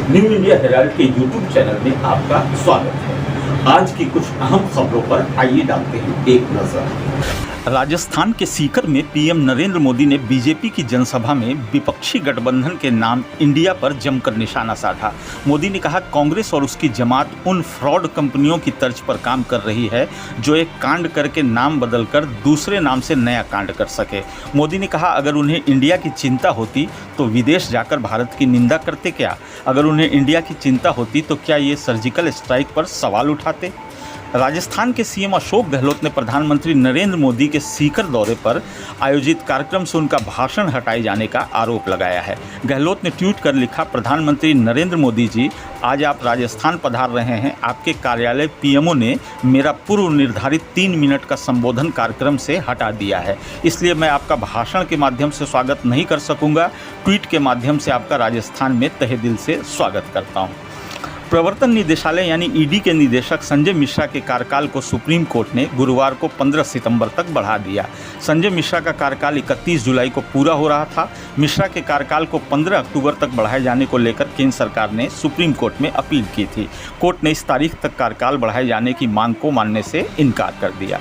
New India Herald के YouTube channel में आपका स्वागत है। आज की कुछ अहम खबरों पर आइए डालते हैं एक नजर। राजस्थान के सीकर में पीएम नरेंद्र मोदी ने बीजेपी की जनसभा में विपक्षी गठबंधन के नाम इंडिया पर जमकर निशाना साधा। मोदी ने कहा, कांग्रेस और उसकी जमात उन फ्रॉड कंपनियों की तर्ज पर काम कर रही है जो एक कांड करके नाम बदलकर दूसरे नाम से नया कांड कर सके। मोदी ने कहा, अगर उन्हें इंडिया की चिंता होती तो विदेश जाकर भारत की निंदा करते क्या? अगर उन्हें इंडिया की चिंता होती तो क्या ये सर्जिकल स्ट्राइक पर सवाल उठाते? राजस्थान के सीएम अशोक गहलोत ने प्रधानमंत्री नरेंद्र मोदी के सीकर दौरे पर आयोजित कार्यक्रम से उनका भाषण हटाए जाने का आरोप लगाया है। गहलोत ने ट्वीट कर लिखा, प्रधानमंत्री नरेंद्र मोदी जी, आज आप राजस्थान पधार रहे हैं। आपके कार्यालय पीएमओ ने मेरा पूर्व निर्धारित 3 मिनट का संबोधन कार्यक्रम से हटा दिया है, इसलिए मैं आपका भाषण के माध्यम से स्वागत नहीं कर सकूंगा। ट्वीट के माध्यम से आपका राजस्थान में तहे दिल से स्वागत करता हूँ। प्रवर्तन निदेशालय यानी ईडी के निदेशक संजय मिश्रा के कार्यकाल को सुप्रीम कोर्ट ने गुरुवार को 15 सितंबर तक बढ़ा दिया। संजय मिश्रा का कार्यकाल 31 जुलाई को पूरा हो रहा था। मिश्रा के कार्यकाल को 15 अक्टूबर तक बढ़ाए जाने को लेकर केंद्र सरकार ने सुप्रीम कोर्ट में अपील की थी। कोर्ट ने इस तारीख तक कार्यकाल बढ़ाए जाने की मांग को मानने से इनकार कर दिया।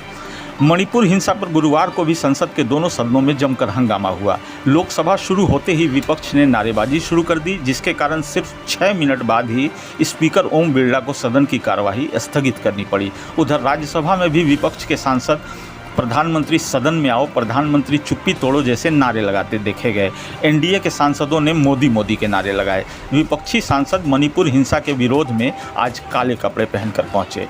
मणिपुर हिंसा पर गुरुवार को भी संसद के दोनों सदनों में जमकर हंगामा हुआ। लोकसभा शुरू होते ही विपक्ष ने नारेबाजी शुरू कर दी, जिसके कारण सिर्फ 6 मिनट बाद ही स्पीकर ओम बिरला को सदन की कार्यवाही स्थगित करनी पड़ी। उधर राज्यसभा में भी विपक्ष के सांसद प्रधानमंत्री सदन में आओ, प्रधानमंत्री चुप्पी तोड़ो जैसे नारे लगाते देखे गए। एनडीए के सांसदों ने मोदी मोदी के नारे लगाए। विपक्षी सांसद मणिपुर हिंसा के विरोध में आज काले कपड़े पहनकर पहुंचे।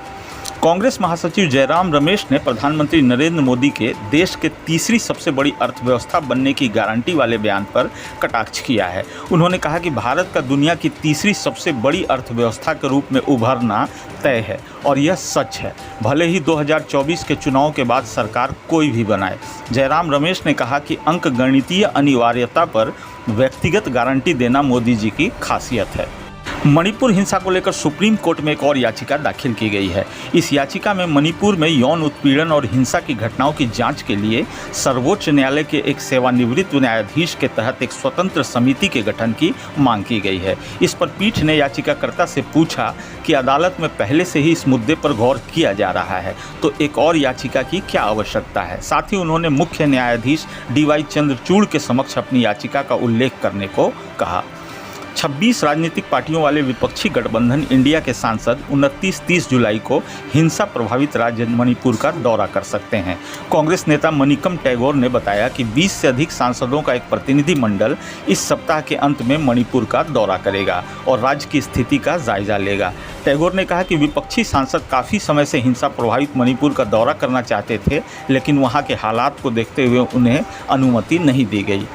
कांग्रेस महासचिव जयराम रमेश ने प्रधानमंत्री नरेंद्र मोदी के देश के तीसरी सबसे बड़ी अर्थव्यवस्था बनने की गारंटी वाले बयान पर कटाक्ष किया है। उन्होंने कहा कि भारत का दुनिया की तीसरी सबसे बड़ी अर्थव्यवस्था के रूप में उभरना तय है और यह सच है, भले ही 2024 के चुनाव के बाद सरकार कोई भी बनाए। जयराम रमेश ने कहा कि अंकगणितीय अनिवार्यता पर व्यक्तिगत गारंटी देना मोदी जी की खासियत है। मणिपुर हिंसा को लेकर सुप्रीम कोर्ट में एक और याचिका दाखिल की गई है। इस याचिका में मणिपुर में यौन उत्पीड़न और हिंसा की घटनाओं की जांच के लिए सर्वोच्च न्यायालय के एक सेवानिवृत्त न्यायाधीश के तहत एक स्वतंत्र समिति के गठन की मांग की गई है। इस पर पीठ ने याचिकाकर्ता से पूछा कि अदालत में पहले से ही इस मुद्दे पर गौर किया जा रहा है, तो एक और याचिका की क्या आवश्यकता है। साथ ही उन्होंने मुख्य न्यायाधीश DY चंद्रचूड़ के समक्ष अपनी याचिका का उल्लेख करने को कहा। 26 राजनीतिक पार्टियों वाले विपक्षी गठबंधन इंडिया के सांसद 29-30 जुलाई को हिंसा प्रभावित राज्य मणिपुर का दौरा कर सकते हैं। कांग्रेस नेता मणिकम टैगोर ने बताया कि 20 से अधिक सांसदों का एक प्रतिनिधि मंडल इस सप्ताह के अंत में मणिपुर का दौरा करेगा और राज्य की स्थिति का जायजा लेगा। टैगोर ने कहा कि विपक्षी सांसद काफ़ी समय से हिंसा प्रभावित मणिपुर का दौरा करना चाहते थे, लेकिन वहाँ के हालात को देखते हुए उन्हें अनुमति नहीं दी गई।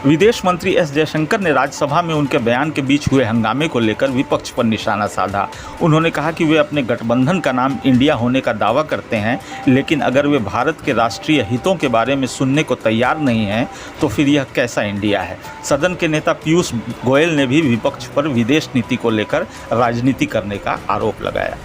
विदेश मंत्री एस जयशंकर ने राज्यसभा में उनके बयान के बीच हुए हंगामे को लेकर विपक्ष पर निशाना साधा। उन्होंने कहा कि वे अपने गठबंधन का नाम इंडिया होने का दावा करते हैं, लेकिन अगर वे भारत के राष्ट्रीय हितों के बारे में सुनने को तैयार नहीं हैं तो फिर यह कैसा इंडिया है। सदन के नेता पीयूष गोयल ने भी विपक्ष पर विदेश नीति को लेकर राजनीति करने का आरोप लगाया।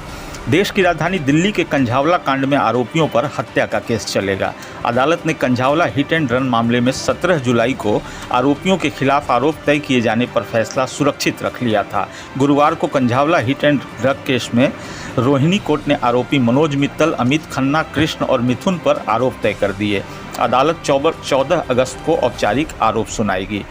देश की राजधानी दिल्ली के कंझावला कांड में आरोपियों पर हत्या का केस चलेगा। अदालत ने कंझावला हिट एंड रन मामले में 17 जुलाई को आरोपियों के खिलाफ आरोप तय किए जाने पर फैसला सुरक्षित रख लिया था। गुरुवार को Kanjhawala hit and run case में रोहिणी कोर्ट ने आरोपी मनोज मित्तल, अमित खन्ना, कृष्ण और मिथुन पर आरोप तय कर दिए। अदालत 14 अगस्त को औपचारिक आरोप सुनाएगी।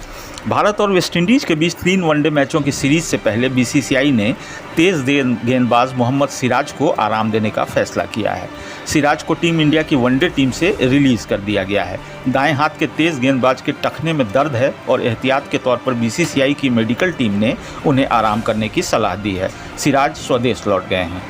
भारत और वेस्टइंडीज़ के बीच 3 वनडे मैचों की सीरीज से पहले बीसीसीआई ने तेज गेंदबाज मोहम्मद सिराज को आराम देने का फैसला किया है। सिराज को टीम इंडिया की वनडे टीम से रिलीज़ कर दिया गया है। दाएं हाथ के तेज गेंदबाज के टखने में दर्द है और एहतियात के तौर पर बीसीसीआई की मेडिकल टीम ने उन्हें आराम करने की सलाह दी है। सिराज स्वदेश लौट गए हैं।